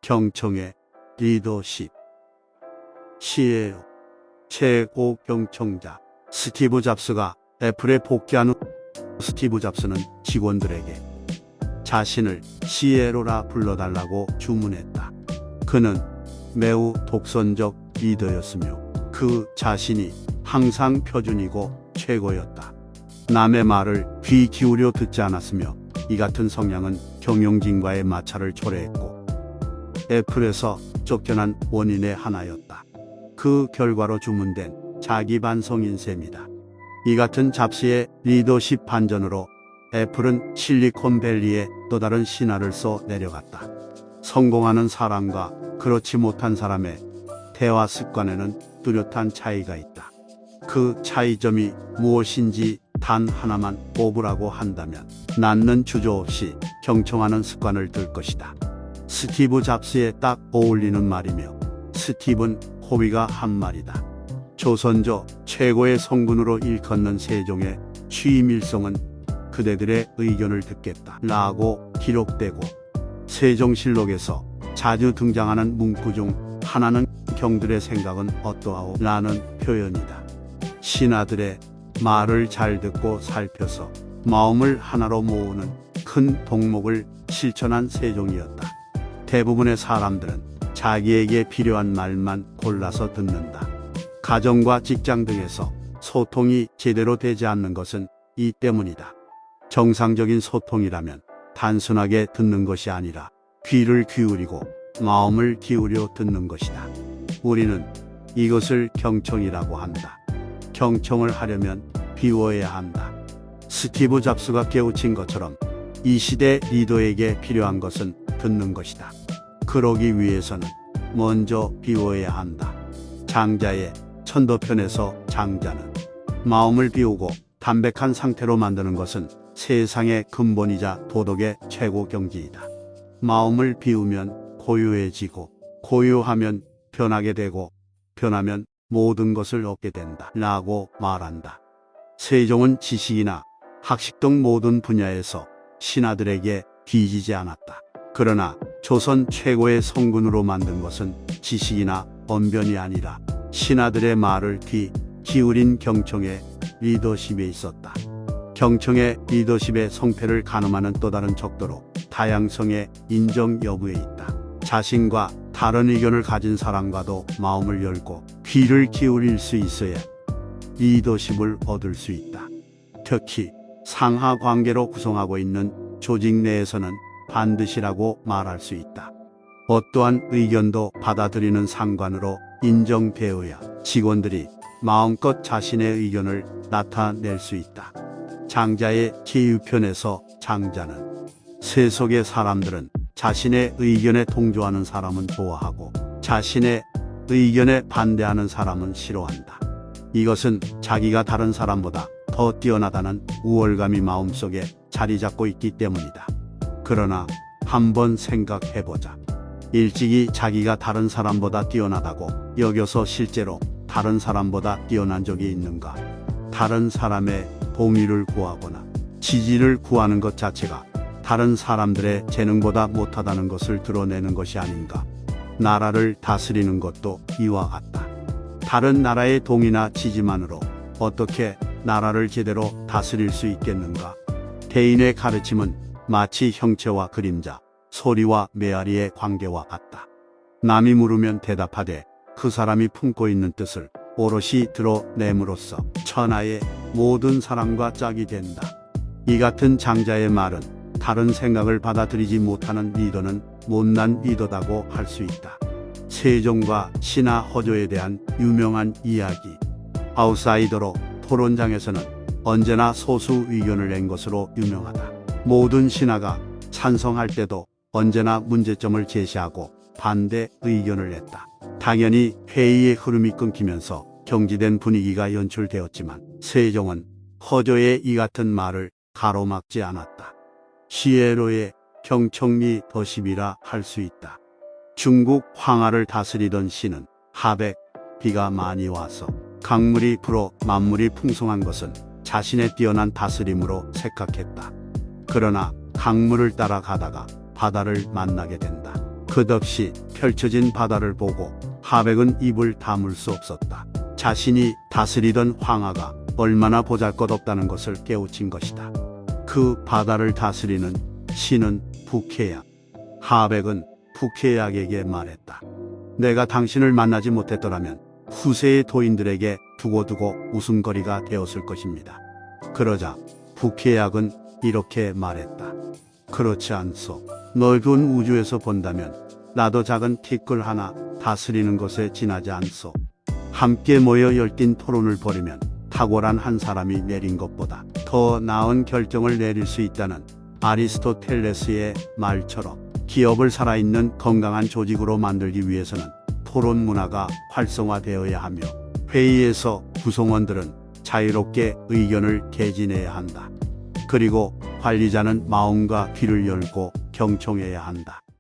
경청의 리더십. 시예요. 최고 경청자 스티브 잡스가 애플에 복귀한 후 스티브 잡스는 직원들에게 자신을 CEO라 불러달라고 주문했다. 그는 매우 독선적 리더였으며 그 자신이 항상 표준이고 최고였다. 남의 말을 귀 기울여 듣지 않았으며 이 같은 성향은 경영진과의 마찰을 초래했고 애플에서 쫓겨난 원인의 하나였다. 그 결과로 주문된 자기 반성인 셈이다. 이 같은 잡스의 리더십 반전으로 애플은 실리콘밸리에 또 다른 신화를 써 내려갔다. 성공하는 사람과 그렇지 못한 사람의 대화 습관에는 뚜렷한 차이가 있다. 그 차이점이 무엇인지 단 하나만 꼽으라고 한다면 낳는 주저없이 경청하는 습관을 들 것이다. 스티브 잡스에 딱 어울리는 말이며 스티븐 코비가 한 말이다. 조선조 최고의 성군으로 일컫는 세종의 취임일성은 그대들의 의견을 듣겠다 라고 기록되고 세종실록에서 자주 등장하는 문구 중 하나는 경들의 생각은 어떠하오 라는 표현이다. 신하들의 말을 잘 듣고 살펴서 마음을 하나로 모으는 큰 동목을 실천한 세종이었다. 대부분의 사람들은 자기에게 필요한 말만 골라서 듣는다. 가정과 직장 등에서 소통이 제대로 되지 않는 것은 이 때문이다. 정상적인 소통이라면 단순하게 듣는 것이 아니라 귀를 기울이고 마음을 기울여 듣는 것이다. 우리는 이것을 경청이라고 한다. 경청을 하려면 비워야 한다. 스티브 잡스가 깨우친 것처럼 이 시대 리더에게 필요한 것은 듣는 것이다. 그러기 위해서는 먼저 비워야 한다. 장자의 천도편에서 장자는 마음을 비우고 담백한 상태로 만드는 것은 세상의 근본이자 도덕의 최고 경지이다. 마음을 비우면 고요해지고 고요하면 변하게 되고 변하면 모든 것을 얻게 된다 라고 말한다. 세종은 지식이나 학식 등 모든 분야에서 신하들에게 뒤지지 않았다. 그러나 조선 최고의 성군으로 만든 것은 지식이나 언변이 아니라 신하들의 말을 귀 기울인 경청의 리더십에 있었다. 경청의 리더십의 성패를 가늠하는 또 다른 척도로 다양성의 인정 여부에 있다. 자신과 다른 의견을 가진 사람과도 마음을 열고 귀를 기울일 수 있어야 리더십을 얻을 수 있다. 특히 상하 관계로 구성하고 있는 조직 내에서는 반드시라고 말할 수 있다. 어떠한 의견도 받아들이는 상관으로 인정되어야 직원들이 마음껏 자신의 의견을 나타낼 수 있다. 장자의 제6편에서 장자는 세속의 사람들은 자신의 의견에 동조하는 사람은 좋아하고 자신의 의견에 반대하는 사람은 싫어한다. 이것은 자기가 다른 사람보다 더 뛰어나다는 우월감이 마음속에 자리 잡고 있기 때문이다. 그러나 한번 생각해보자. 일찍이 자기가 다른 사람보다 뛰어나다고 여겨서 실제로 다른 사람보다 뛰어난 적이 있는가? 다른 사람의 동의를 구하거나 지지를 구하는 것 자체가 다른 사람들의 재능보다 못하다는 것을 드러내는 것이 아닌가? 나라를 다스리는 것도 이와 같다. 다른 나라의 동의나 지지만으로 어떻게 나라를 제대로 다스릴 수 있겠는가? 대인의 가르침은 마치 형체와 그림자, 소리와 메아리의 관계와 같다. 남이 물으면 대답하되 그 사람이 품고 있는 뜻을 오롯이 드러냄으로써 천하의 모든 사람과 짝이 된다. 이 같은 장자의 말은 다른 생각을 받아들이지 못하는 리더는 못난 리더다고 할 수 있다. 세종과 신하 허조에 대한 유명한 이야기. 아웃사이더로 토론장에서는 언제나 소수 의견을 낸 것으로 유명하다. 모든 신하가 찬성할 때도 언제나 문제점을 제시하고 반대 의견을 냈다. 당연히 회의의 흐름이 끊기면서 경직된 분위기가 연출되었지만 세종은 허조의 이 같은 말을 가로막지 않았다. 시에로의 경청 리더십이라 할 수 있다. 중국 황하를 다스리던 신은 하백, 비가 많이 와서 강물이 불어 만물이 풍성한 것은 자신의 뛰어난 다스림으로 생각했다. 그러나 강물을 따라 가다가 바다를 만나게 된다. 끝없이 펼쳐진 바다를 보고 하백은 입을 다물 수 없었다. 자신이 다스리던 황하가 얼마나 보잘것없다는 것을 깨우친 것이다. 그 바다를 다스리는 신은 북해약. 하백은 북해약에게 말했다. 내가 당신을 만나지 못했더라면 후세의 도인들에게 두고두고 웃음거리가 되었을 것입니다. 그러자 북해약은 이렇게 말했다. 그렇지 않소. 넓은 우주에서 본다면 나도 작은 티끌 하나 다스리는 것에 지나지 않소. 함께 모여 열띤 토론을 벌이면 탁월한 한 사람이 내린 것보다 더 나은 결정을 내릴 수 있다는 아리스토텔레스의 말처럼 기업을 살아있는 건강한 조직으로 만들기 위해서는 토론 문화가 활성화되어야 하며 회의에서 구성원들은 자유롭게 의견을 개진해야 한다. 그리고 관리자는 마음과 귀를 열고 경청해야 한다.